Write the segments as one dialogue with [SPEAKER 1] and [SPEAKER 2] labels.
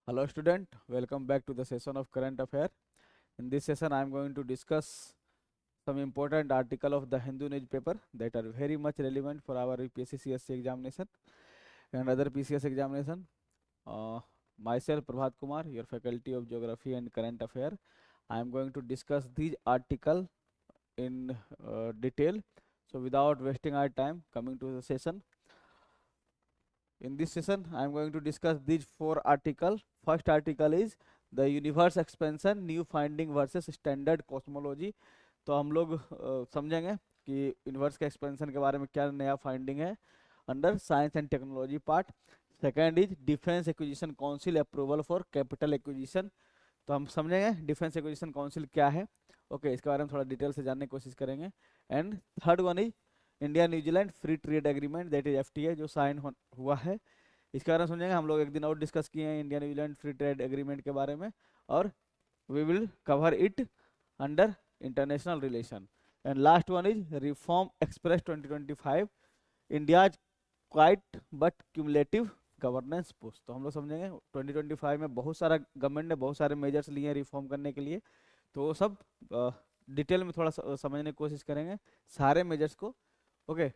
[SPEAKER 1] Hello student, welcome back to the session of current affair. In this session I am going to discuss some important article of the Hindu newspaper that are very much relevant for our UPSC CSC examination and other PCS examination. Myself Prabhat Kumar, your faculty of geography and current affair. I am going to discuss these article in detail. So without wasting our time, coming to the session. In this session, I am going to discuss these four articles. First article is the universe expansion, new finding versus standard cosmology. तो हम लोग समझेंगे कि universe के expansion के बारे में क्या नया फाइंडिंग है under science and technology part. Second is defence acquisition council approval for capital acquisition. तो हम समझेंगे डिफेंस एक्विजिशन काउंसिल क्या है. ओके, इसके बारे में थोड़ा डिटेल से जानने की कोशिश करेंगे. And third one is India New Zealand free trade agreement that is FTA जो साइन हुआ है. इसके बारे में समझेंगे. हम लोग एक दिन और डिस्कस किए हैं India New Zealand free trade agreement के बारे में और we will cover it under international relation. And last one is reform express 2025 India's quiet but cumulative governance push. तो हम लोग समझेंगे 2025 में बहुत सारा गवर्नमेंट ने बहुत सारे मेजर्स लिए हैं रिफॉर्म करने के लिए. तो वो सब डिटेल में थोड़ा समझने की कोशिश करेंगे सारे मेजर्स को. ओके,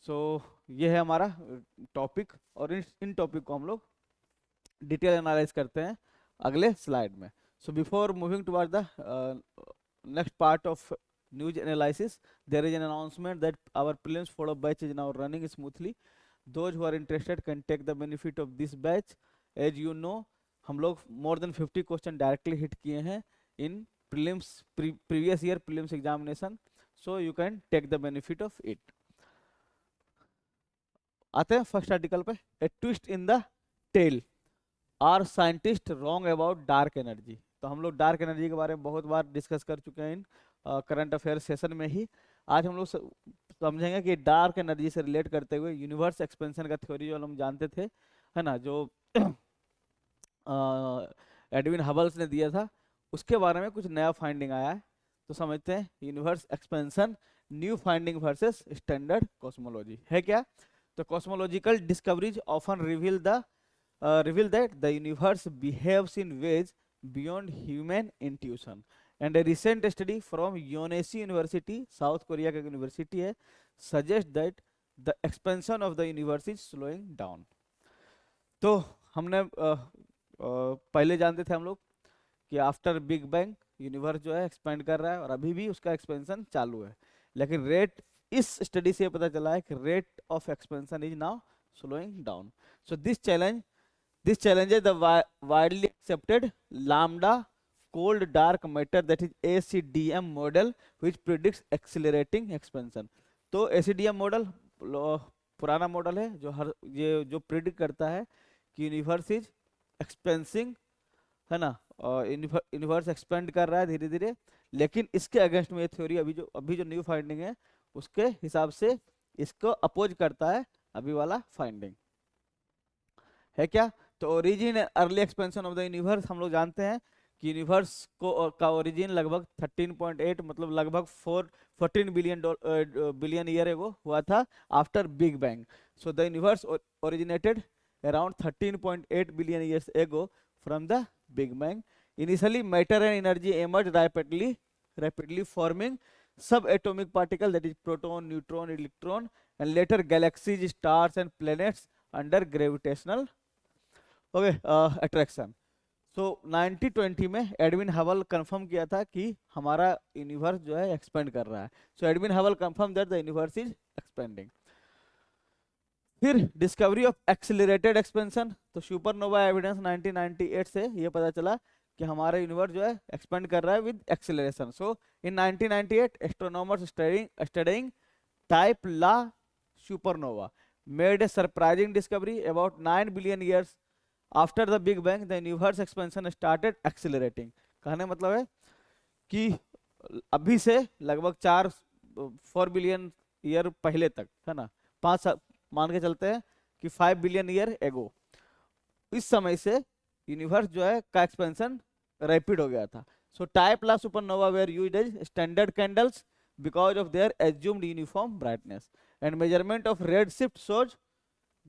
[SPEAKER 1] सो ये है हमारा टॉपिक और इन टॉपिक को हम लोग डिटेल एनालाइज करते हैं अगले स्लाइड में. So before moving toward the next part of news analysis, there is an announcement that our prelims follow batch is now running smoothly. Those who are interested can take the benefit of this batch. As you know, हम लोग more than 50 question directly hit किए हैं इन prelims previous year prelims examination, so you can take the benefit of it. आते हैं first article पे. A twist in the tale, are scientist wrong about dark energy. तो हम लोग dark energy के बारे में बहुत बार डिस्कस कर चुके हैं इन करंट अफेयर सेशन में ही. आज हम लोग समझेंगे कि डार्क एनर्जी से रिलेट करते हुए यूनिवर्स एक्सपेंशन का थ्योरी जो हम जानते थे, है ना, जो एडविन हबल्स ने दिया था, उसके बारे में कुछ नया फाइंडिंग आया है. तो समझते हैं universe expansion new finding versus standard cosmology है क्या. तो cosmological discoveries often reveal that the universe behaves in ways beyond human intuition. And a recent study from Yonsei University, South Korea का यूनिवर्सिटी है, suggest that the expansion of the universe is slowing down. तो हमने पहले जानते थे हम लोग कि आफ्टर बिग बैंग यूनिवर्स जो है एक्सपेंड कर रहा है और अभी भी उसका एक्सपेंशन चालू है. लेकिन रेट, इस स्टडी से पता चला है कि rate of expansion is now slowing down. So this challenges the widely accepted lambda cold dark matter that is ACDM model which predicts accelerating expansion. तो ACDM मॉडल पुराना मॉडल है जो ये जो प्रिडिक्ट करता है कि यूनिवर्स इज एक्सपेंसिंग, है ना, यूनिवर्स एक्सपेंड कर रहा है धीरे धीरे. लेकिन इसके अगेंस्ट में ये थ्योरी अभी जो न्यू फाइंडिंग है उसके हिसाब से इसको अपोज करता है अभी वाला फाइंडिंग है क्या. तो origin early expansion of the universe हम लोग जानते हैं कि यूनिवर्स को का ओरिजिन लगभग 13.8 मतलब लगभग 14 बिलियन ईयर एगो हुआ था after big bang. So the universe originated around 13.8 billion years ago from the big bang. Initially matter and energy emerge rapidly forming subatomic particle that is proton, neutron, electron, and later galaxies, stars and planets under gravitational attraction. So 1920 में Edwin Hubble confirm किया था कि हमारा universe जो है expand कर रहा है. So Edwin Hubble confirm that the universe is expanding. फिर डिस्कवरी ऑफ एक्सेलरेटेड एक्सपेंशन. तो सुपरनोवा एविडेंस 1998 से ये पता चला कि हमारा यूनिवर्स जो है एक्सपेंड कर रहा है with acceleration. So in 1998 astronomers studying type La supernova made a surprising discovery about 9 billion years after the big bang the universe expansion started accelerating. कहने मतलब है कि अभी से लगभग 4 बिलियन ईयर पहले तक, है ना, 5 मान के चलते हैं कि 5 बिलियन ईयर एगो, इस समय से यूनिवर्स जो है का एक्सपेंशन रैपिड हो गया था. So type La supernova were used as standard candles because of their assumed uniform brightness, and measurement of redshift shows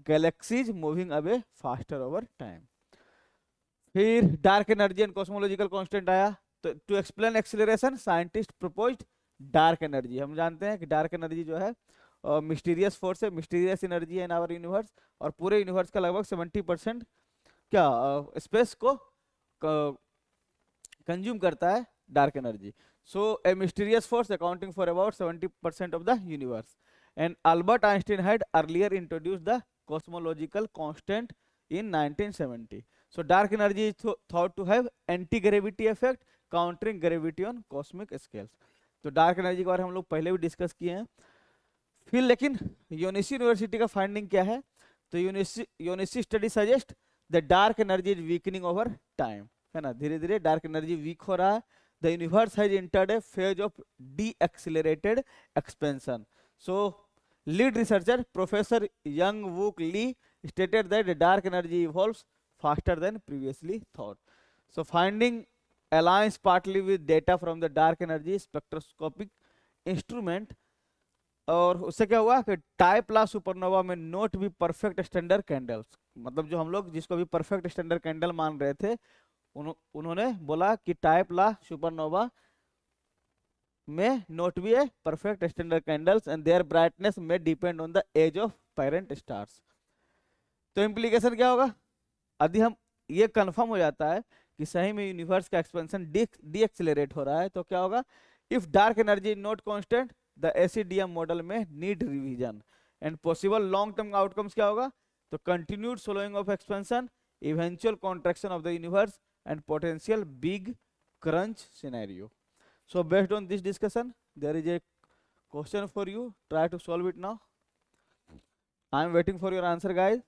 [SPEAKER 1] galaxies moving away faster over time. फिर dark energy and cosmological constant आया। तो to explain acceleration scientist proposed dark energy. हम जानते हैं कि dark energy जो है mysterious force है, मिस्टीरियस एनर्जी है इन आवर यूनिवर्स, और पूरे यूनिवर्स का लगभग 70% क्या स्पेस को कंज्यूम करता है dark energy. So A mysterious force accounting for about 70% of the universe, and Albert Einstein had earlier introduced the cosmological constant in 1970. So dark energy is thought to have anti-gravity effect, countering gravity on cosmic scales. तो dark energy के बारे में हम लोग पहले भी discuss किए हैं। फिर लेकिन यूनिसी यूनिवर्सिटी का फाइंडिंग क्या है? तो यूनिसी study suggest the dark energy is weakening over time, है ना, धीरे धीरे डार्क एनर्जी वीक हो रहा है। The universe has entered a phase of decelerated expansion. So lead researcher professor Young Wook Lee stated that the dark energy evolves faster than previously thought. So finding aligns partly with data from the dark energy spectroscopic instrument। और उससे क्या हुआ कि type ला supernova में not भी perfect standard candles, मतलब जो हम लोग जिसको भी परफेक्ट स्टैंडर्ड कैंडल मान रहे थे, उन्होंने बोला कि टाइप ला सुपरनोवा में नोट भी है perfect standard candles, and their brightness में depend on the age of parent stars. तो इम्प्लीकेशन क्या होगा? यदि हम ये कंफर्म हो जाता है कि सही में यूनिवर्स का एक्सपेंशन डी एक्सिलरेट हो रहा है, तो क्या होगा? If dark energy is not constant, the ACDM model may need revision, and possible long term outcomes क्या होगा? तो continued slowing of expansion, eventual contraction of the universe, and potential big crunch scenario. So based on this discussion there is a question for you, try to solve it now. I am waiting for your answer guys.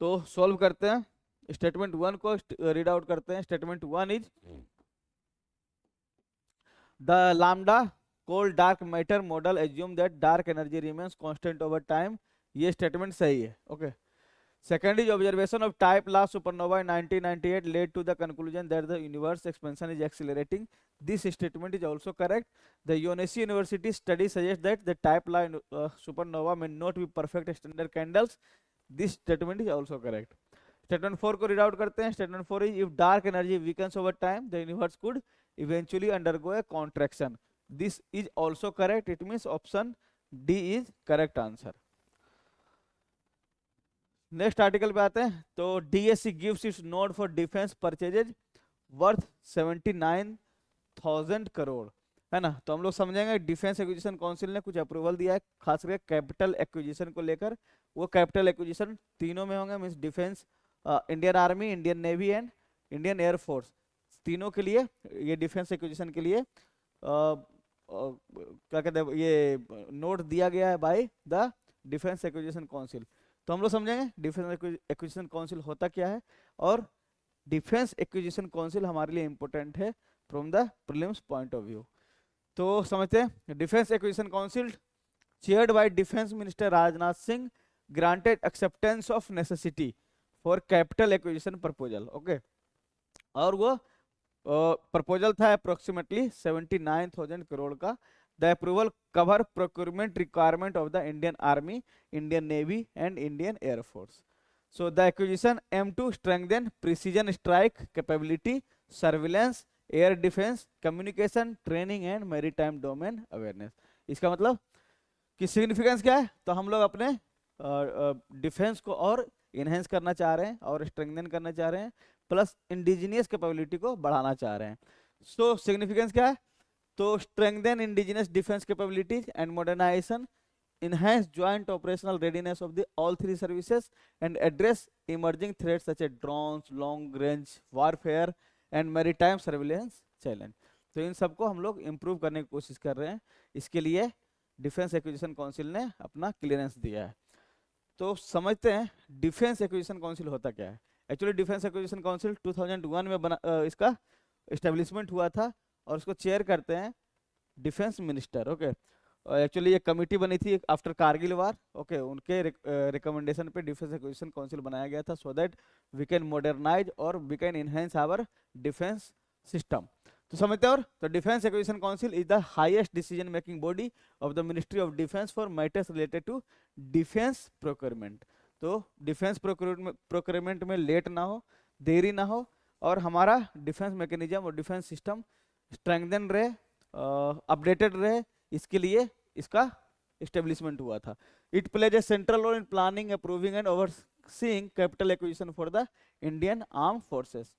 [SPEAKER 1] तो solve करते हैं। Statement one को read out करते हैं। Statement one is the lambda cold dark matter model assume that dark energy remains constant over time. ये statement सही है। Okay. Second is observation of type La supernova in 1998 led to the conclusion that the universe expansion is accelerating. This statement is also correct. The UNSC University study suggests that the type La supernova may not be perfect standard candles. This statement is also correct. Statement 4 को read out करते हैं। Statement 4 is if dark energy weakens over time, the universe could eventually undergo a contraction. This is also correct. It means option D is correct answer. Next article पे आते हैं। तो DSC gives it's note for defence purchases worth 79,000 crore, है ना। तो हम लोग समझेंगे डिफेंस एक्विजिशन काउंसिल ने कुछ अप्रूवल दिया है खास करके कैपिटल एक्विजिशन को लेकर। वो कैपिटल एक्विजिशन तीनों में होंगे, means defence, Indian army, Indian navy and Indian air force, तीनों के लिए ये डिफेंस एक्विजिशन के लिए क्या कहते हैं, ये नोट दिया गया है by the defence acquisition council. तो हम लोग समझेंगे डिफेंस एक्विजिशन काउंसिल होता क्या है, और डिफेंस एक्विजिशन काउंसिल हमारे लिए इंपॉर्टेंट है from the prelims point of view. तो समझते हैं। Defence acquisition council chaired by defence minister Rajnath Singh granted acceptance of necessity for capital acquisition proposal. Okay. और वो प्रपोजल था अप्रोक्सीमेटली 79,000 करोड़ का। The approval cover procurement requirement of the Indian Army, Indian Navy and Indian Air Force. So the acquisition aimed to strengthen precision strike capability, surveillance, air defense, communication, training and maritime domain awareness. इसका मतलब कि significance क्या है? तो हम लोग अपने defence को और इनहेंस करना चाह रहे हैं और स्ट्रेंथन करना चाह रहे हैं, प्लस इंडिजिनियस कैपेबिलिटी को बढ़ाना चाह रहे हैं। सो सिग्निफिकेंस क्या है? तो strengthen indigenous defense capabilities and modernization, enhance joint operational readiness of the all three services and address emerging threats such as drones, long range warfare and maritime surveillance challenge। तो इन सबको हम लोग इम्प्रूव करने की कोशिश कर रहे हैं। इसके लिए डिफेंस एक्विजिशन काउंसिल ने अपना क्लियरेंस दिया है। तो समझते हैं डिफेंस एक्विजिशन काउंसिल होता क्या है। एक्चुअली डिफेंस एक्विजिशन काउंसिल 2001 में बना इसका एस्टेब्लिशमेंट हुआ था और उसको चेयर करते हैं डिफेंस मिनिस्टर। ओके। एक्चुअली ये कमिटी बनी थी आफ्टर कारगिल वार, ओके, उनके रिकमेंडेशन पे डिफेंस एक्विजिशन काउंसिल बनाया गया था, so that we can modernise और we can enhance our defence system. तो समझते हैं। और तो defence acquisition council is the highest decision making body of the ministry of defence for matters related to defence procurement. तो defence procurement में late ना हो, देरी ना हो, और हमारा डिफेंस मैकेनिज्म और डिफेंस सिस्टम स्ट्रेंथन रहे, अपडेटेड रहे, इसके लिए इसका एस्टेब्लिशमेंट हुआ था। It plays a central role in planning, approving and overseeing capital acquisition for the Indian arm forces.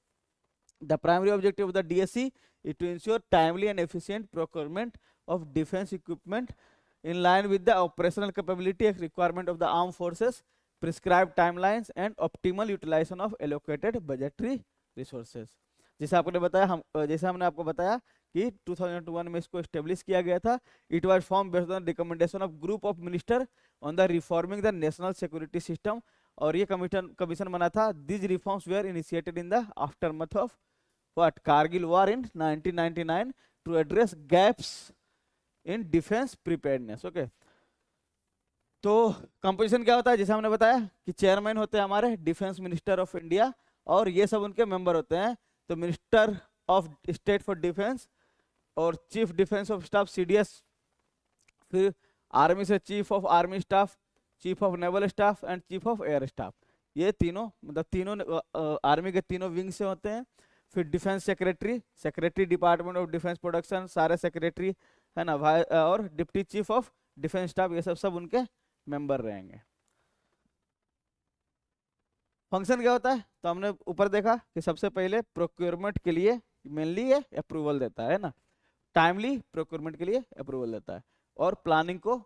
[SPEAKER 1] The primary objective of the DSC is to ensure timely and efficient procurement of defense equipment in line with the operational capability and requirement of the armed forces, prescribed timelines and optimal utilization of allocated budgetary resources। जैसे आपने बताया, जैसे हमने आपको बताया कि 2001 में इसको एस्टेब्लिश किया गया था। It was form based on recommendation of group of minister on the reforming the national security system, और ये कमीशन बना था। This reforms were initiated in the aftermath of what Kargil war in 1999 to address gaps in defense preparedness। Okay, तो composition क्या होता है, जैसे हमने बताया कि चेयरमैन होते हैं हमारे डिफेंस मिनिस्टर ऑफ इंडिया, और ये सब उनके मेंबर होते हैं। तो minister of state for defence और chief defence of staff CDS, फिर आर्मी से chief of army staff, chief of naval staff and chief of air staff. ये तीनों मतलब तीनों आर्मी के तीनों विंग से होते हैं। फिर defence secretary, secretary department of defence production, सारे सेक्रेटरी है ना, और deputy chief of defence staff, ये सब उनके मेंबर रहेंगे। फंक्शन क्या होता है, तो हमने ऊपर देखा कि सबसे पहले प्रोक्योरमेंट के लिए मेनली ये अप्रूवल देता है ना, टाइमली प्रोक्योरमेंट के लिए अप्रूवल देता है, और प्लानिंग को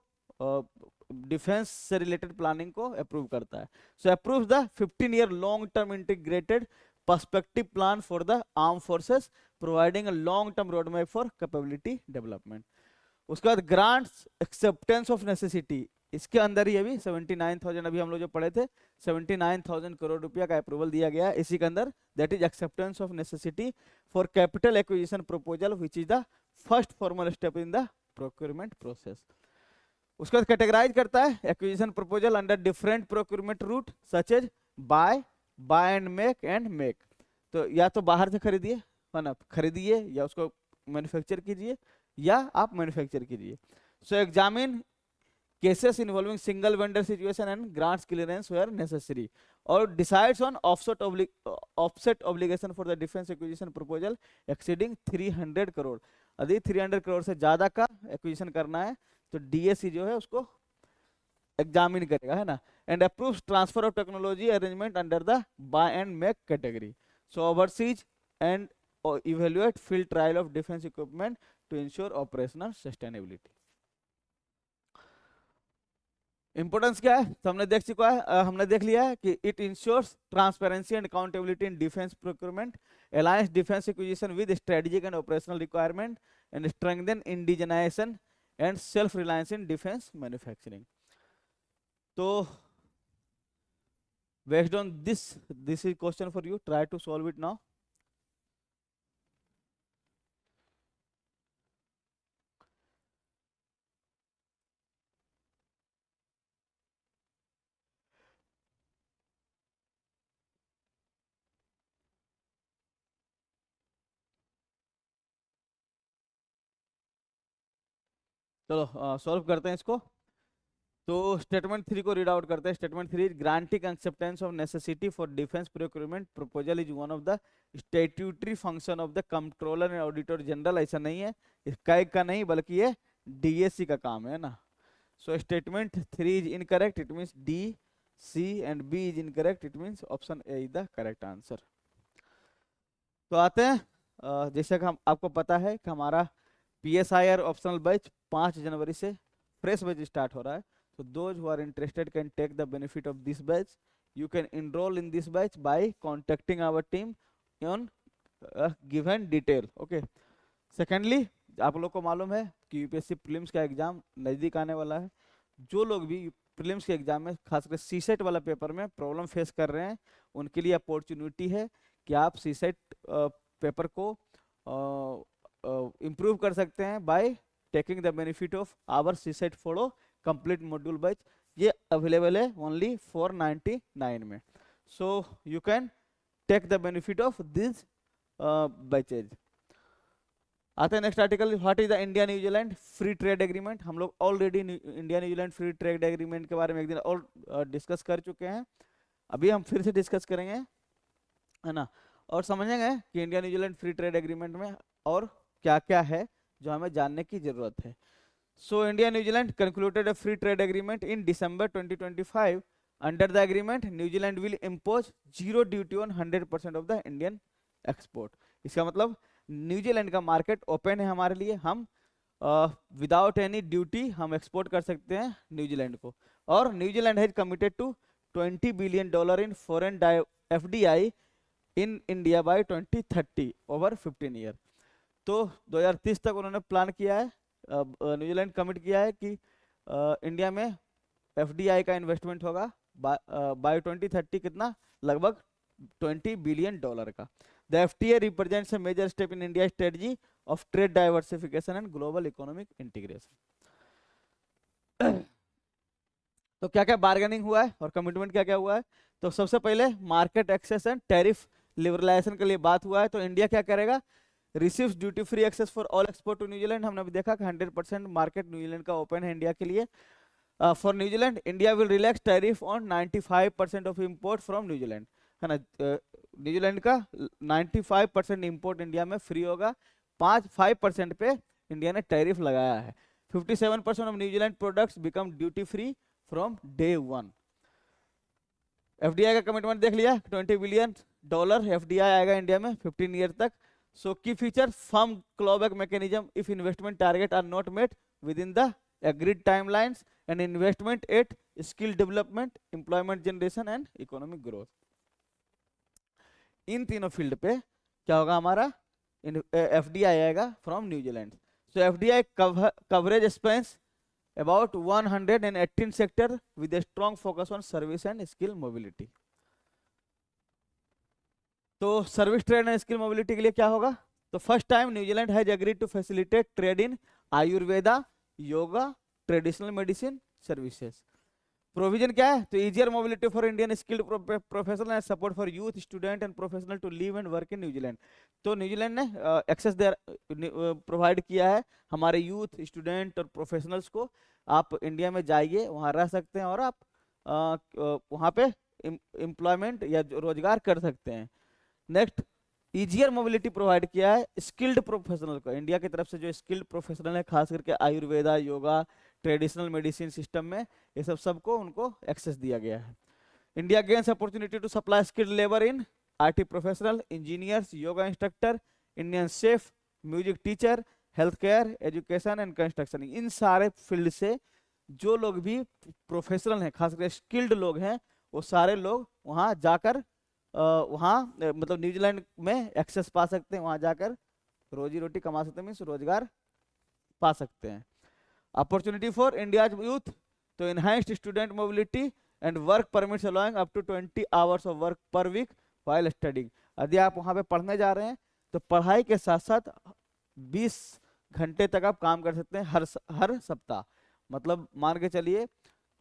[SPEAKER 1] डिफेंस से रिलेटेड प्लानिंग को अप्रूव करता है। So approve the 15-year long term integrated perspective plan for the arm forces, providing a long term road map for capability development. उसके बाद ग्रांट्स एक्सेप्टेंस ऑफ नेसेसिटी, इसके अंदर ही अभी 79,000 अभी हम लोग जो पढ़े थे 79,000 करोड़ रुपया का अप्रूवल दिया गया इसी के अंदर। That is acceptance of necessity for capital acquisition proposal which is the first formal step in the procurement process. उसके बाद कैटेगराइज करता है acquisition proposal under different procurement route such as buy and make. तो या तो बाहर से खरीदिए है ना, खरीदिए, या उसको मैन्युफैक्चर कीजिए, या आप मैन्युफैक्चर कीजिए। सो examine cases involving single vendor situation and grants clearance where necessary, or decides on offset obligation for the defense acquisition proposal exceeding 300 crore। यदि 300 करोड़ से ज्यादा का एक्विजिशन करना है तो DSC जो है उसको एग्जामिन करेगा है ना, and approves transfer of technology arrangement under the buy and make category. So overseas and evaluate field trial of defence equipment to ensure operational sustainability. Importance क्या है, तो हमने देख चुका है, हमने देख लिया है कि it ensures transparency and accountability in defence procurement, alliance defence acquisition with strategic and operational requirement, and strengthen indigenisation and self reliance in defence manufacturing. तो based on this is question for you, try to solve it now. चलो solve करते हैं इसको। तो statement 3 को read out करते हैं। Statement 3, granting acceptance of necessity for defence procurement proposal is one of the statutory function of the controller and auditor general. ऐसा नहीं है, इसका एक का नहीं बल्कि ये DSC का काम है ना। So statement 3 is incorrect, it means D, C and B is incorrect, it means option A is the correct answer. तो आते हैं, जैसे कि हम आपको पता है कि हमारा PSIR ऑप्शनल बैच 5 जनवरी से फ्रेश बैच स्टार्ट हो रहा है। So those who are interested can take the benefit of this batch. You can enroll in this batch by contacting our team on given detail. Okay. Secondly, आप लोग को मालूम है कि UPSC प्रीलिम्स का एग्जाम नजदीक आने वाला है। जो लोग भी प्रीलिम्स के एग्जाम में खासकर CSET वाला पेपर में प्रॉब्लम फेस कर रहे हैं, उनके लिए अपॉर्चुनिटी है कि आप CSET पेपर को इम्प्रूव कर सकते हैं by taking the benefit of our CSAT फोड़ो कंप्लीट मॉड्यूल बैच, ये अवेलेबल है ओनली 499 में। So you can take the benefit of this batches. आते हैं next article, what is the India New Zealand free trade agreement. हम लोग already India New Zealand free trade agreement के बारे में एक दिन और डिस्कस कर चुके हैं, अभी हम फिर से डिस्कस करेंगे, है ना, और समझेंगे कि India New Zealand free trade agreement में और क्या क्या है जो हमें जानने की जरूरत है। So India New Zealand concluded a free trade agreement in December 2025। Under the agreement New Zealand will impose zero duty on 100% of the Indian export. इसका मतलब न्यूजीलैंड का मार्केट ओपन है हमारे लिए, हम विदाउट एनी ड्यूटी हम एक्सपोर्ट कर सकते हैं न्यूजीलैंड को। और New Zealand has committed to $20 billion in foreign FDI in India by 2030 over 15 year. तो 2030 तक उन्होंने प्लान किया है, न्यूजीलैंड कमिट किया है कि इंडिया में FDI का इन्वेस्टमेंट होगा बाय 2030, कितना, लगभग $20 बिलियन का। The FTA represents a major step in India's strategy of trade diversification and global economic integration. तो क्या क्या बार्गेनिंग हुआ है और कमिटमेंट क्या क्या हुआ है। तो सबसे पहले market access and tariff liberalisation के लिए बात हुआ है। तो इंडिया क्या करेगा, receives duty free access for all export to New Zealand. हमने अभी देखा कि 100% मार्केट न्यूजीलैंड का ओपन है इंडिया के लिए। For New Zealand India will relax tariff on 95% of import from New Zealand, है ना। न्यूजीलैंड का 95% इंपोर्ट इंडिया में फ्री होगा, 5% पे इंडिया ने टैरिफ लगाया है। 57% of New Zealand products become duty free from day 1। FDI का कमिटमेंट देख लिया, $20 बिलियन FDI आएगा इंडिया में 15 ईयर तक। So key feature, firm clawback mechanism if investment target are not met within the agreed timelines and investment at skill development, employment generation and economic growth। इन तीनों field पे क्या होगा, हमारा FDI आएगा from New Zealand. So FDI coverage Spence about 118 sector with a strong focus on service and skill mobility। तो service trade and skill mobility के लिए क्या होगा, तो first time New Zealand has agreed to facilitate trade in Ayurveda, yoga, traditional medicine services. Provision क्या है, तो easier mobility for Indian skilled professional and support for youth, student and professional to live and work in New Zealand. तो New Zealand ने access provide किया है हमारे youth, student और professionals को, आप इंडिया में जाइए, वहाँ रह सकते हैं और आप वहाँ पे एम्प्लॉयमेंट या रोजगार कर सकते हैं। नेक्स्ट, इजियर मोबिलिटी प्रोवाइड किया है स्किल्ड प्रोफेशनल को, इंडिया की तरफ से जो स्किल्ड प्रोफेशनल है खास करके Ayurveda, yoga, traditional medicine system में, ये सबको उनको एक्सेस दिया गया है। India gains opportunity to supply skilled labour in IT professional, engineers, yoga instructor, Indian chef, music teacher, health care, education and construction. इन सारे फील्ड से जो लोग भी प्रोफेशनल हैं, खास करके स्किल्ड लोग हैं, वो सारे लोग वहाँ जाकर वहाँ मतलब न्यूजीलैंड में एक्सेस पा सकते हैं, वहाँ जाकर रोजी रोटी कमा सकते हैं, मीन्स रोजगार पा सकते हैं। अपॉर्चुनिटी फॉर इंडिया यूथ, तो enhanced student mobility and work permits allowing up to 20 hours of work per week while studying. यदि आप वहाँ पे पढ़ने जा रहे हैं तो पढ़ाई के साथ साथ 20 घंटे तक आप काम कर सकते हैं हर सप्ताह। मतलब मान के चलिए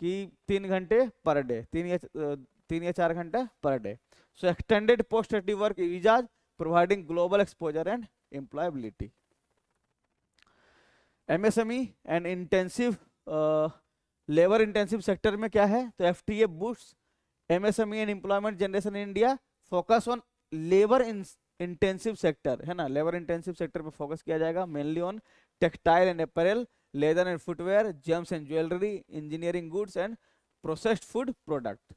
[SPEAKER 1] कि 3 घंटे पर डे, 3 या 4 घंटे per day. So extended post study work visas providing global exposure and employability. MSME and intensive labour intensive sector में क्या है, तो FTA boost MSME and employment generation in India, focus on labour intensive sector, है ना। Labour intensive sector पे focus किया जाएगा, mainly on textile and apparel, leather and footwear, James and jewellery, engineering goods and processed food product.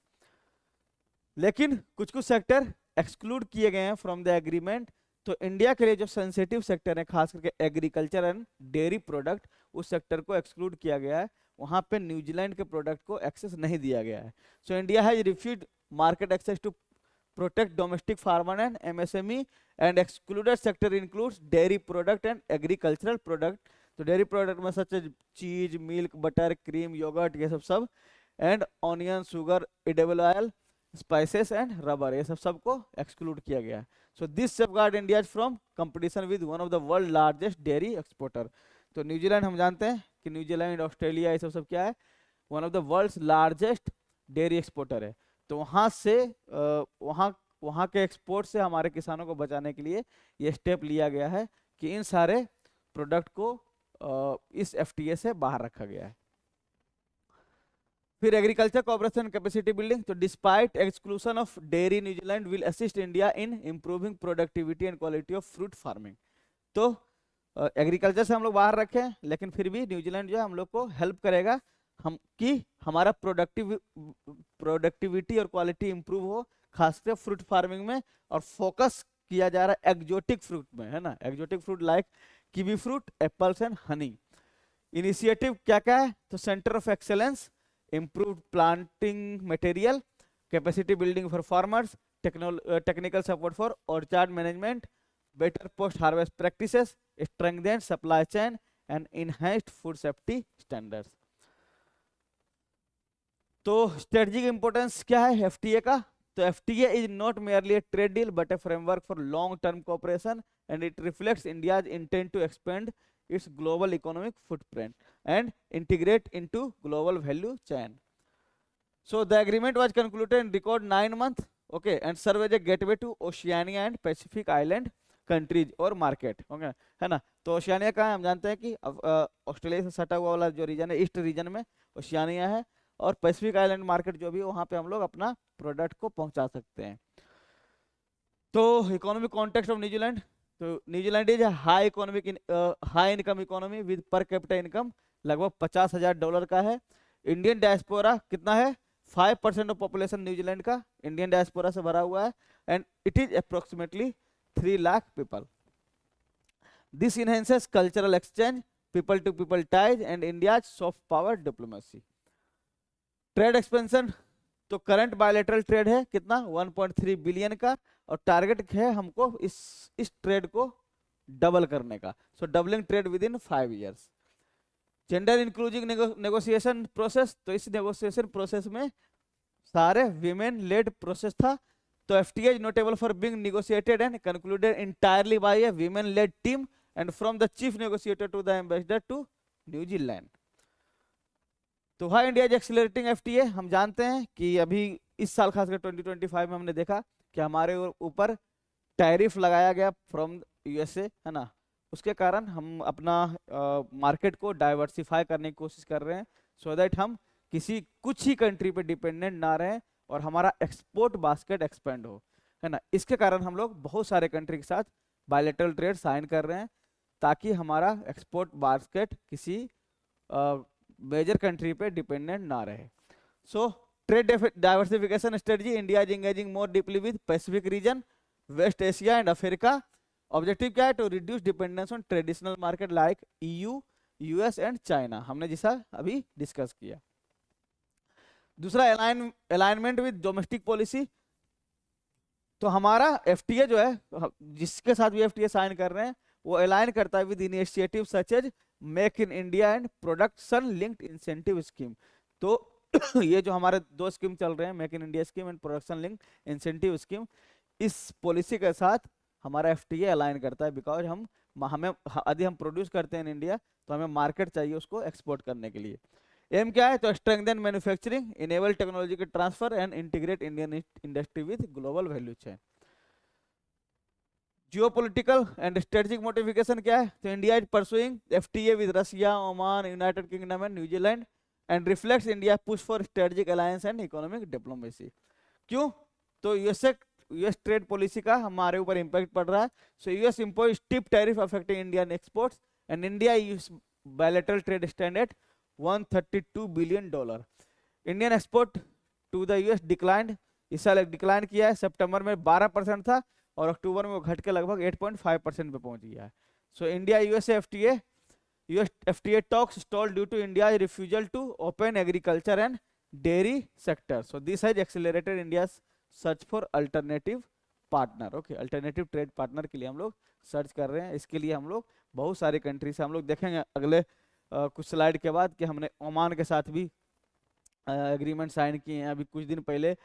[SPEAKER 1] लेकिन कुछ sector exclude किए गए हैं फ्रॉम द एग्रीमेंट। तो इंडिया के लिए जो सेंसिटिव सेक्टर है, खास करके एग्रीकल्चर एंड डेयरी प्रोडक्ट, उस सेक्टर को एक्सक्लूड किया गया है, वहां पे न्यूजीलैंड के प्रोडक्ट को एक्सेस नहीं दिया गया है। So India has refused market access to protect domestic farmer and MSME and excluded sector includes dairy product and agricultural product. तो डेयरी प्रोडक्ट में such cheese, milk, butter, cream, yoghurt, ये सब and onion, sugar, edible oil, spices and rubber, ये सबको exclude किया गया है। So this safeguard India from competition with one of the world largest dairy exporter. तो New Zealand हम जानते हैं कि न्यूजीलैंड, ऑस्ट्रेलिया, ये सब सब क्या है, one of the world's largest dairy exporter है। तो वहाँ से वहाँ वहाँ के एक्सपोर्ट से हमारे किसानों को बचाने के लिए ये स्टेप लिया गया है कि इन सारे प्रोडक्ट को इस एफटीए से बाहर रखा गया है। फिर एग्रीकल्चर कोऑपरेशन कैपेसिटी बिल्डिंग, तो despite exclusion of dairy, New Zealand will assist India in improving productivity and quality of fruit farming. तो एग्रीकल्चर से हम लोग बाहर रखें, लेकिन फिर भी न्यूजीलैंड जो है हम लोग को हेल्प करेगा हम कि हमारा प्रोडक्टिविटी और क्वालिटी इंप्रूव हो, खासकर फ्रूट फार्मिंग में। और फोकस किया जा रहा है एक्जोटिक फ्रूट में, है ना, exotic fruit like kiwi fruit, apples and honey. Initiative क्या क्या है, तो centre of excellence, improved planting material, capacity building for farmers, technical support for orchard management, better post-harvest practices, strengthened supply chain and enhanced food safety standards. तो strategic importance क्या है FTA का, तो FTA is not merely a trade deal but a framework for long-term cooperation and it reflects India's intent to expand its global economic footprint and integrate into global value chain. So the agreement was concluded in record 9 months, okay, and serve as a gateway to Oceania and Pacific Island countries और market, okay, है ना। तो Oceania का हम जानते हैं कि Australia से सटा हुआ वाला जो रीजन है, ईस्ट रीजन में ओशियानिया है, और पैसिफिक आइलैंड मार्केट जो भी है वहाँ पे हम लोग अपना प्रोडक्ट को पहुँचा सकते हैं। तो इकोनॉमिक कॉन्टेक्स्ट ऑफ न्यूजीलैंड, तो New Zealand is high economic high income economy with per capita income लगभग $50,000 का है। इंडियन डायस्पोरा कितना है, 5% ऑफ पॉपुलेशन न्यूजीलैंड का इंडियन डायस्पोरा से भरा हुआ है and it is approximately 3 lakh people. This enhances cultural exchange, people to people ties and India soft power diplomacy. Trade expansion, तो करंट बायलैटरल ट्रेड है कितना 1.3 बिलियन का, और टारगेट है हमको इस ट्रेड को डबल करने का, so doubling trade within 5 years. Gender inclusive negotiation process, तो इस नेगोशिएशन प्रोसेस में सारे विमेन लेड प्रोसेस था। तो FTA is notable for being negotiated and concluded entirely by a women led team and from the chief negotiator to the ambassador to New Zealand. तो why India is accelerating FTA, हम जानते हैं कि अभी इस साल खासकर 2025 में हमने देखा कि हमारे ऊपर टैरिफ लगाया गया फ्रॉम यूएसए, है ना। उसके कारण हम अपना मार्केट को डाइवर्सिफाई करने की कोशिश कर रहे हैं सो दैट हम किसी कुछ ही कंट्री पे डिपेंडेंट ना रहें और हमारा एक्सपोर्ट बास्केट एक्सपेंड हो, है ना। इसके कारण हम लोग बहुत सारे कंट्री के साथ बायलैटरल ट्रेड साइन कर रहे हैं ताकि हमारा एक्सपोर्ट बास्केट किसी मेजर कंट्री पे डिपेंडेंट ना रहे। So trade diversification strategy, India is engaging more deeply with Pacific region, West Asia and Africa. Objective क्या है, to reduce dependence on traditional market like EU, US and China, हमने जैसा अभी discuss किया। दूसरा अलाइनमेंट विद डोमेस्टिक पॉलिसी, तो हमारा FTA जो है जिसके साथ भी एफटीए साइन कर रहे हैं वो अलाइन करता है with initiative such as Make in India and production linked incentive scheme. तो ये जो हमारे 2 स्कीम चल रहे हैं, Make in India scheme and production linked incentive scheme, इस पॉलिसी के साथ हमारा एफटीए अलाइन करता है बिकॉज हमें यदि हम प्रोड्यूस करते हैं इन इंडिया तो हमें मार्केट चाहिए उसको एक्सपोर्ट करने के लिए। एम क्या है, तो स्ट्रेंथन मैन्युफैक्चरिंग, इनेबल टेक्नोलॉजी के transfer and integrate Indian industry with global value chain. Geopolitical and strategic mortification क्या है, तो India is pursuing FTA with Russia, Oman, United kingdom and New Zealand and reflects India push for strategic alliance and economic diplomacy. क्यों, तो US trade policy का हमारे ऊपर impact पड़ रहा है। So US impose steep tariff affecting Indian exports and India US bilateral trade stand at $132 billion. Indian export to the US declined, इस साल डिक्लाइन किया है, सितंबर में 12% था और अक्टूबर में वो घट के लगभग 8.5% पे पहुंच गया है। So India US FTA talks stall due to India refusal to open agriculture and dairy sector. So this has accelerated India search for alternative partner. Okay, alternative trade partner के लिए हम लोग सर्च कर रहे हैं। इसके लिए हम लोग बहुत सारे कंट्री से हम लोग देखेंगे अगले कुछ स्लाइड के बाद कि हमने ओमान के साथ भी एग्रीमेंट साइन किए हैं। अभी कुछ दिन पहले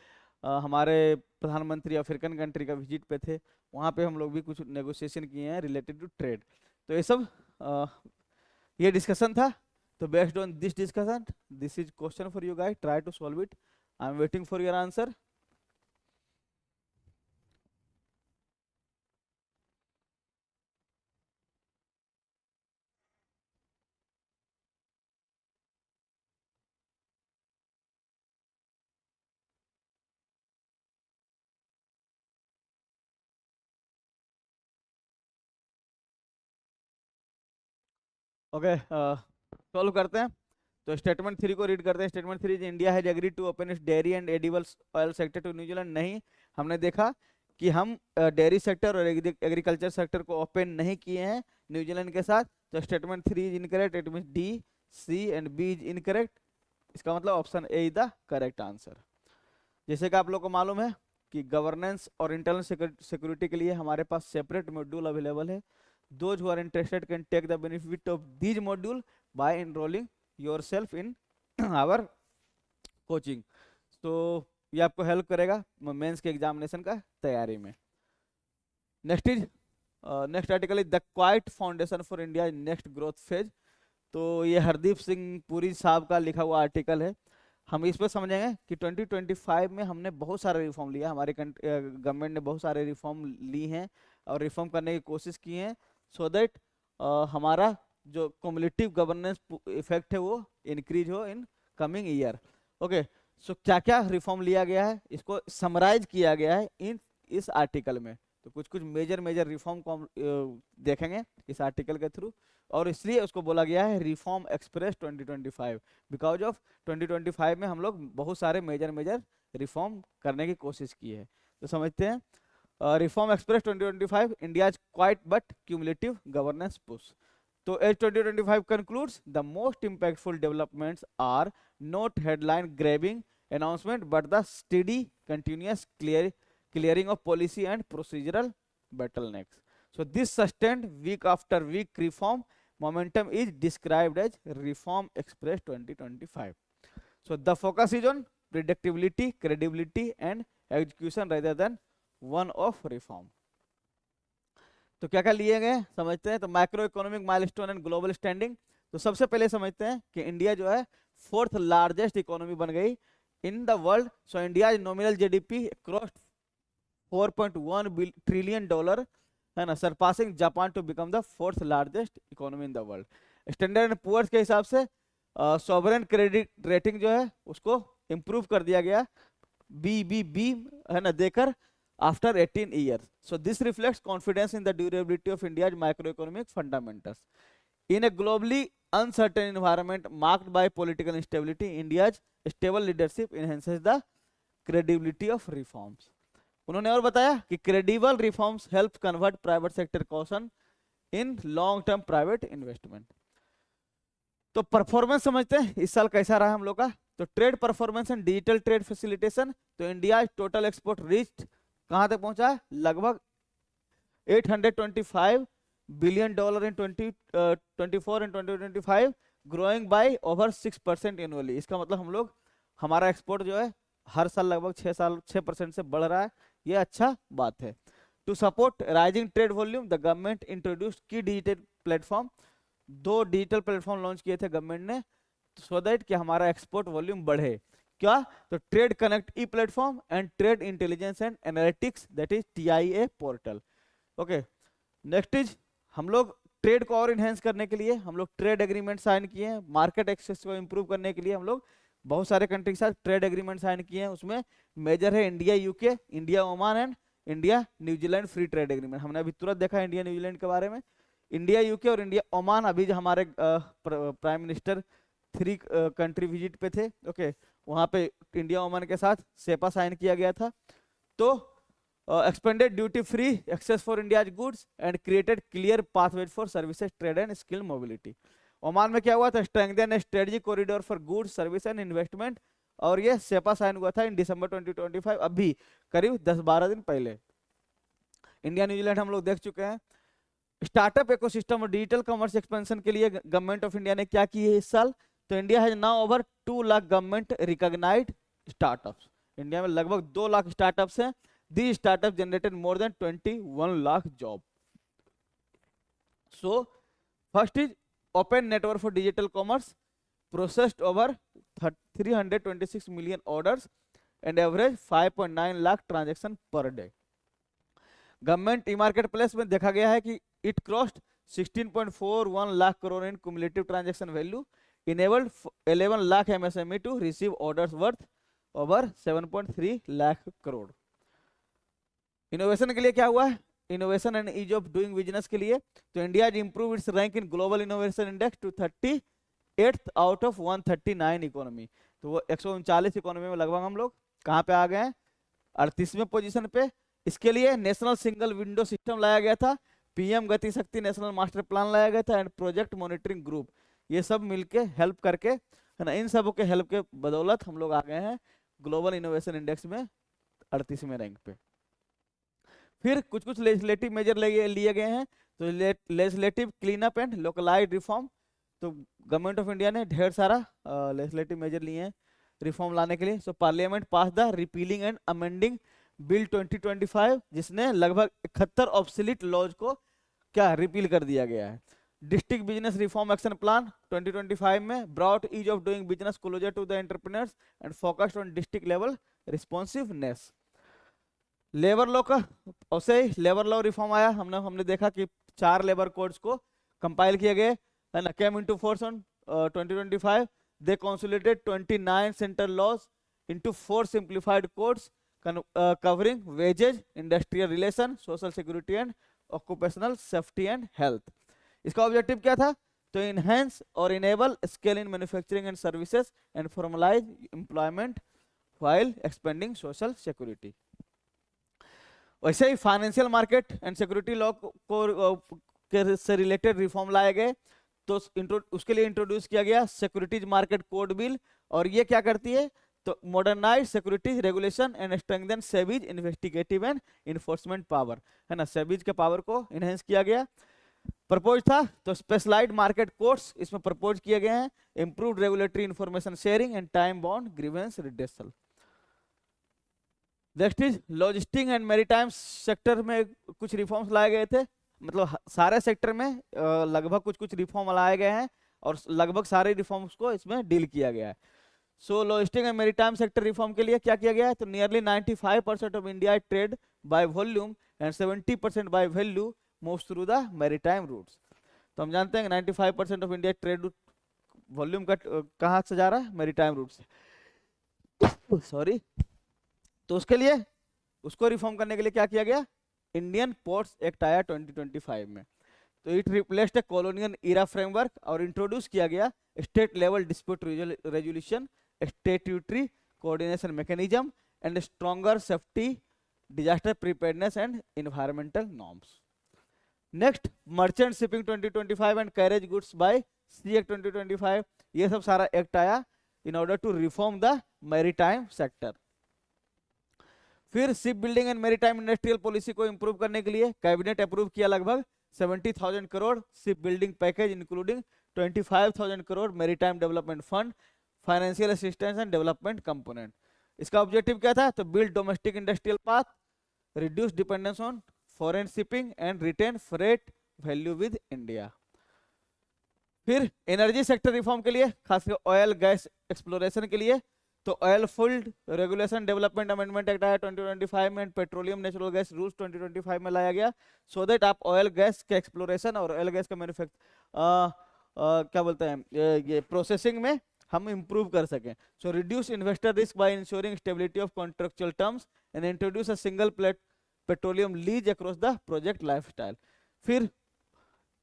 [SPEAKER 1] हमारे प्रधानमंत्री अफ्रीकन कंट्री का विजिट पे थे, वहाँ पे हम लोग भी कुछ नेगोशिएशन किए हैं रिलेटेड टू ट्रेड। तो ये सब ये डिस्कशन था। तो based on this discussion, this is question for you guys, try to solve it. I am waiting for your answer. Okay, solve करते हैं। तो स्टेटमेंट 3 को रीड करते हैं। Statement 3, India has agreed to open its dairy and edible oil sector to New Zealand. नहीं, हमने देखा कि हम डेयरी सेक्टर और एग्रीकल्चर सेक्टर को ओपन नहीं किए हैं न्यूजीलैंड के साथ। तो statement 3 is incorrect. It means D, C and B is incorrect. इसका मतलब option A is the correct answer. जैसे कि आप लोग को मालूम है कि गवर्नेंस और इंटरनल सिक्योरिटी के लिए हमारे पास सेपरेट मॉड्यूल अवेलेबल है। Those who are interested can take the benefit of this module by enrolling yourself in our coaching. तो ये आपको हेल्प करेगा मेंस के एग्जामिनेशन का तैयारी में। Next article is the quite foundation for India next growth phase. तो ये हरदीप सिंह पुरी साहब का लिखा हुआ आर्टिकल है। हम इस पर समझेंगे कि 2025 में हमने बहुत सारे रिफॉर्म लिया, हमारे गवर्नमेंट ने बहुत सारे रिफॉर्म ली हैं और रिफॉर्म करने की कोशिश की है, सो दैट हमारा जो कम्युनिटिव गवर्नेंस इफेक्ट है वो इंक्रीज हो इन कमिंग ईयर। ओके, सो क्या क्या रिफॉर्म लिया गया है इसको समराइज किया गया है इस आर्टिकल में। तो कुछ कुछ मेजर मेजर रिफॉर्म को हम देखेंगे इस आर्टिकल के थ्रू, और इसलिए उसको बोला गया है रिफॉर्म एक्सप्रेस 2025, बिकॉज ऑफ 2025 में हम लोग बहुत सारे मेजर मेजर रिफॉर्म करने की कोशिश की है। तो समझते हैं reform express 2025, India quite but cumulative governance push. तो as 2025 concludes, the most impactful developments are not headline grabbing announcement but the steady continuous clearing of policy and procedural bottlenecks. So this sustained week after week reform momentum is described as Reform Express 2025. So the focus is on predictability, credibility and execution rather than one-off reform. तो क्या क्या लिए गए समझते हैं। तो micro economic milestone and global standing. तो सबसे पहले समझते हैं कि इंडिया जो है 4th लार्जेस्ट इकोनॉमी बन गई in the world. So India nominal GDP cross $4.1 trillion, है ना, surpassing Japan to become the 4th largest economy in the world. Standard and Poor's के हिसाब से सॉवरेन क्रेडिट रेटिंग जो है उसको इंप्रूव कर दिया गया, बी है ना, देकर after 18 years. So this reflects confidence in the durability of India's macroeconomic fundamentals. In a globally uncertain environment marked by political instability, India's stable leadership enhances the credibility of reforms. उन्होंने और बताया कि credible reforms help convert private sector caution in long term private investment. तो performance समझते हैं इस साल कैसा रहा हम लोग का। तो trade performance and digital trade facilitation. तो इंडिया टोटल एक्सपोर्ट रीच्ड कहां तक पहुंचा है, लगभग $825 billion in 2024 and 2025, growing by over 6% annually. इसका मतलब हम लोग, हमारा एक्सपोर्ट जो है हर साल लगभग 6% से बढ़ रहा है, ये अच्छा बात है। To support rising trade volume the government introduced की digital platform. 2 digital platform launch किए थे गवर्नमेंट ने, सो दैट कि हमारा एक्सपोर्ट वॉल्यूम बढ़े। क्या? तो trade connect E platform and trade intelligence and analytics, that is TIA portal. Okay, next is हम लोग ट्रेड को और इनहेंस करने के लिए हम लोग ट्रेड एग्रीमेंट साइन किए हैं। मार्केट एक्सेस को इंप्रूव करने के लिए हम लोग बहुत सारे कंट्री के साथ ट्रेड एग्रीमेंट साइन किए हैं। उसमें मेजर है India UK, India Oman and India New Zealand free trade agreement. हमने अभी तुरंत देखा इंडिया न्यूजीलैंड के बारे में। इंडिया यूके और इंडिया ओमान, अभी जो हमारे प्राइम मिनिस्टर 3 कंट्री विजिट पे थे, ओके, वहां पे इंडिया ओमान के साथ सेपा साइन किया गया था। तो expanded duty free access for India's goods and created clear pathway for services trade and skill mobility. Oman में क्या हुआ था, strengthen strategy corridor for goods service and investment, और ये सेपा साइन हुआ था इन दिसंबर 2025, अभी करीब 10-12 दिन पहले। इंडिया न्यूजीलैंड हम लोग देख चुके हैं। स्टार्टअप इकोसिस्टम और डिजिटल कॉमर्स एक्सपेंशन के लिए गवर्नमेंट ऑफ इंडिया ने क्या की है इस साल। तो India has now over 2 lakh government recognised startups. India में लगभग 2 लाख स्टार्टअप्स हैं। The startup generated more than 21 lakh job. So first is open network for digital commerce, processed over 326 million orders and average 5.9 lakh transaction per day. Government e market place में देखा गया है कि it crossed 16.41 lakh crore in cumulative transaction value, enabled 11 lakh MSME to receive orders worth over 7.3 lakh crore. Innovation के लिए क्या हुआ है? Innovation and ease of doing business के लिए तो India has improved its rank in global innovation index to 38th out of 139 economy. तो वो 139 इकोनॉमी में लगभग हम लोग कहाँ पे आ गए हैं? 38वें पोजीशन पे. इसके लिए नेशनल सिंगल विंडो सिस्टम लाया गया था, पीएम गति शक्ति नेशनल मास्टर प्लान लाया गया था एंड प्रोजेक्ट मॉनिटरिंग ग्रुप, ये सब मिलके हेल्प करके है ना, इन सब के हेल्प के बदौलत हम लोग आ गए हैं ग्लोबल इनोवेशन इंडेक्स में 38वें रैंक पे. फिर कुछ कुछ लेजिस्लेटिव मेजर लिए गए हैं. तो legislative clean up and localised reform, तो गवर्नमेंट ऑफ इंडिया ने ढेर सारा लेजिस्लेटिव मेजर लिए हैं रिफॉर्म लाने के लिए. So parliament pass the repealing and amending bill 2025, जिसने लगभग 71 ऑब्सोलीट लॉज को क्या रिपील कर दिया गया है. District business reform action plan 2025 में brought ease of doing business closer to the entrepreneurs and focused on district level responsiveness. Labour law का ऐसे ही लेबर लॉ रिफॉर्म आया. हमने देखा कि 4 लेबर कोड्स को कंपाइल किए गए and came into force on 2025. They consolidated 29 central laws into 4 simplified codes covering wages, industrial relation, social security and occupational safety and health. इसका ऑब्जेक्टिव क्या था? तो enhance और enable scale in manufacturing and services and formalize employment while expanding social security. वैसे ही financial market and security law को से related reform लाए गए. तो उसके लिए इंट्रोड्यूस किया गया सिक्योरिटीज मार्केट कोड बिल, और ये क्या करती है? तो modernise securities regulation and strengthen SEBI's investigative and enforcement power, है ना, सेबीज के पावर को इनहेंस किया गया. प्रपोज था तो स्पेशलाइज्ड मार्केट कोड्स इसमें प्रपोज किए गए हैं. Improved regulatory information sharing and time bound grievance redressal. Next is logistic and maritime sector में कुछ रिफॉर्म्स लाए गए थे. मतलब सारे सेक्टर में लगभग कुछ कुछ रिफॉर्म लाए गए हैं और लगभग सारे रिफॉर्म्स को इसमें डील किया गया है. So logistic and maritime sector reform के लिए क्या किया गया है? तो nearly 95% of India trade by volume and 70% by value moves through the maritime routes. तो हम जानते हैं 95% ऑफ इंडिया ट्रेड वॉल्यूम का कहाँ से जा रहा है? मैरीटाइम रूट से. सॉरी. तो उसके लिए उसको रिफॉर्म करने के लिए क्या किया गया? इंडियन पोर्ट्स एक्ट आया 2025 में. तो it replaced colonial era framework और इंट्रोड्यूस किया गया state level dispute resolution, statutory coordination mechanism and stronger safety, disaster preparedness and environmental norms. Next merchant shipping 2025 and carriage goods by sea act 2025, ये सब सारा act आया in order to reform the maritime sector. फिर ship building and maritime industrial policy को improve करने के लिए cabinet approve किया लगभग 70,000 crore ship building package including 25,000 crore maritime development fund, financial assistance and development component. इसका ऑब्जेक्टिव क्या था? तो build domestic industrial path, reduce dependence on foreign shipping and retain freight value with India. फिर एनर्जी सेक्टर रिफॉर्म के लिए खासकर oil gas exploration के लिए तो oil field regulation development amendment act आया 2025 में, पेट्रोलियम नेचुरल गैस रूल्स 2025 में लाया गया, सो दैट आप ऑयल गैस के एक्सप्लोरेशन और ऑयल गैस का मैन्युफैक्चर क्या बोलते हैं ये प्रोसेसिंग में हम इंप्रूव कर सकें. So reduce investor risk by ensuring stability of contractual terms and introduce a single petroleum lease across the project lifestyle. फिर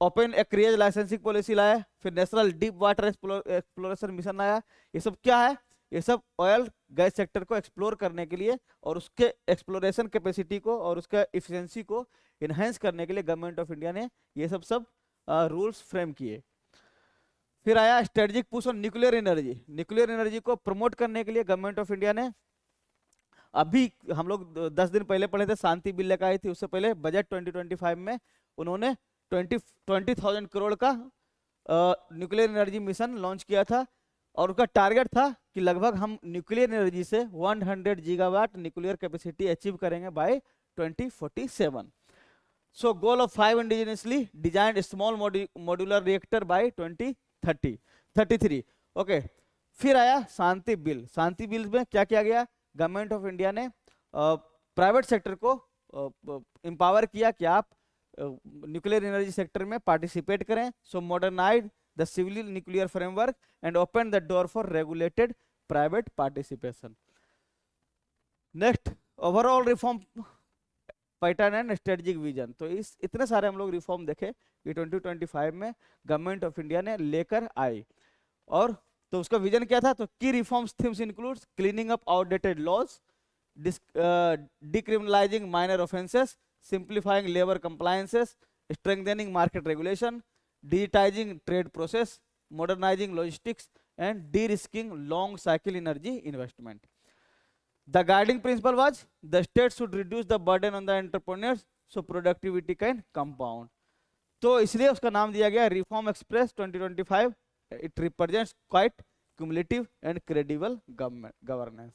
[SPEAKER 1] ओपन एक्रिएज लाइसेंसिंग पॉलिसी लाया. फिर national deep water exploration mission आया. ये सब क्या है? ये सब ऑयल गैस सेक्टर को एक्सप्लोर करने के लिए और उसके एक्सप्लोरेशन कैपेसिटी को और उसका इफिशिएंसी को इनहेंस करने के लिए गवर्नमेंट ऑफ इंडिया ने ये सब रूल्स फ्रेम किए. फिर आया strategic push on nuclear energy. Nuclear energy को प्रमोट करने के लिए गवर्नमेंट ऑफ इंडिया ने अभी हम लोग 10 दिन पहले पढ़े थे शांति बिल लेकर आई थी, उससे पहले बजट 2025 में उन्होंने 20,000 करोड़ का न्यूक्लियर एनर्जी मिशन लॉन्च किया था और उनका टारगेट था कि लगभग हम न्यूक्लियर एनर्जी से 100 गीगावाट न्यूक्लियर कैपेसिटी अचीव करेंगे bye 2047. So goal of 5 indigenously designed small modular reactor by 2033. Okay. फिर आया शांति बिल। शांति बिल में क्या किया गया, गवर्नमेंट ऑफ इंडिया ने प्राइवेट सेक्टर को एम्पावर किया कि आप न्यूक्लियर एनर्जी सेक्टर में पार्टिसिपेट करें। So modernise the civil nuclear framework and open the door for regulated private participation. Next, overall reform pattern and strategic vision. तो इस इतने सारे हम लोग रिफॉर्म देखे कि 2025 में गवर्नमेंट ऑफ इंडिया ने लेकर आई। और तो उसका विजन क्या था, तो key reforms themes includes cleaning up outdated laws, decriminalizing minor offenses, simplifying labor compliances, strengthening market regulation, digitizing trade process, modernizing logistics, and de-risking long cycle energy investment. The guiding principle was the state should reduce the burden on the entrepreneurs so productivity can compound. तो इसलिए उसका नाम दिया गया reform express 2025. It represents quite cumulative and credible governance.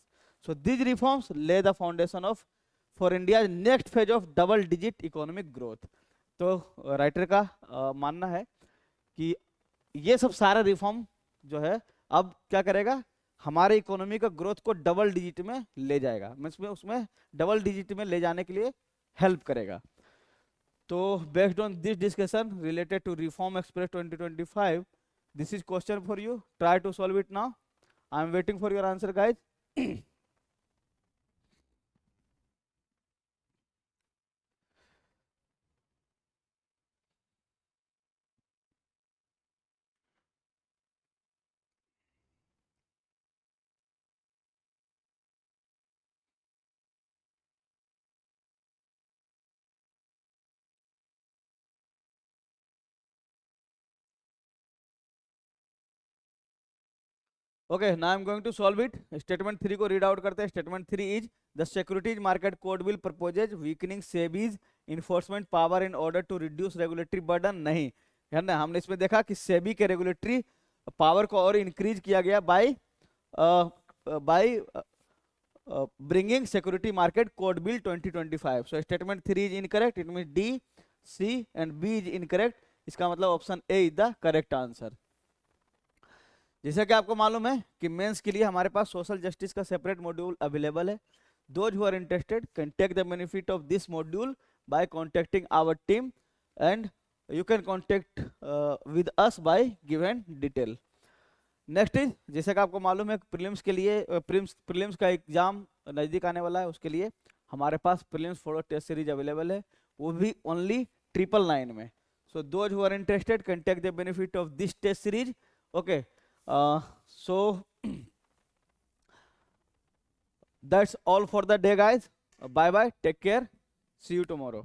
[SPEAKER 1] So these reforms lay the foundation of for India's next phase of double-digit economic growth. तो writer का मानना है कि ये सब सारा रिफॉर्म जो है अब क्या करेगा, हमारे इकोनॉमी का ग्रोथ को डबल डिजिट में ले जाएगा, उसमें डबल डिजिट में ले जाने के लिए हेल्प करेगा। तो based on this discussion related to reform express 2025, this is question for you. Try to solve it now. I am waiting for your answer, guys. Okay, now I am going to solve it. Statement 3 को read out करते हैं. Statement 3 is the Securities Market Code will proposes weakening SEBI's enforcement power in order to reduce regulatory burden. नहीं है ना, हमने इसमें देखा कि SEBI के regulatory power को और increase किया गया by bringing Security Market Code Bill 2025. So statement 3 is incorrect. It means D, C and B is incorrect. इसका मतलब option A is the correct answer. जैसा कि आपको मालूम है कि मेंस के लिए हमारे पास सोशल जस्टिस का सेपरेट मॉड्यूल अवेलेबल है. Those who are interested can take the benefit of this module by contacting our team and you can contact with us by given detail. Next is, जैसे कि आपको मालूम है prelims के लिए prelims का exam नजदीक आने वाला है, उसके लिए हमारे पास prelims follow test series available है, वो भी ओनली 999 में. So those who are interested can take the benefit of this test series. Okay, so that's all for the day, guys. Bye bye, take care, see you tomorrow.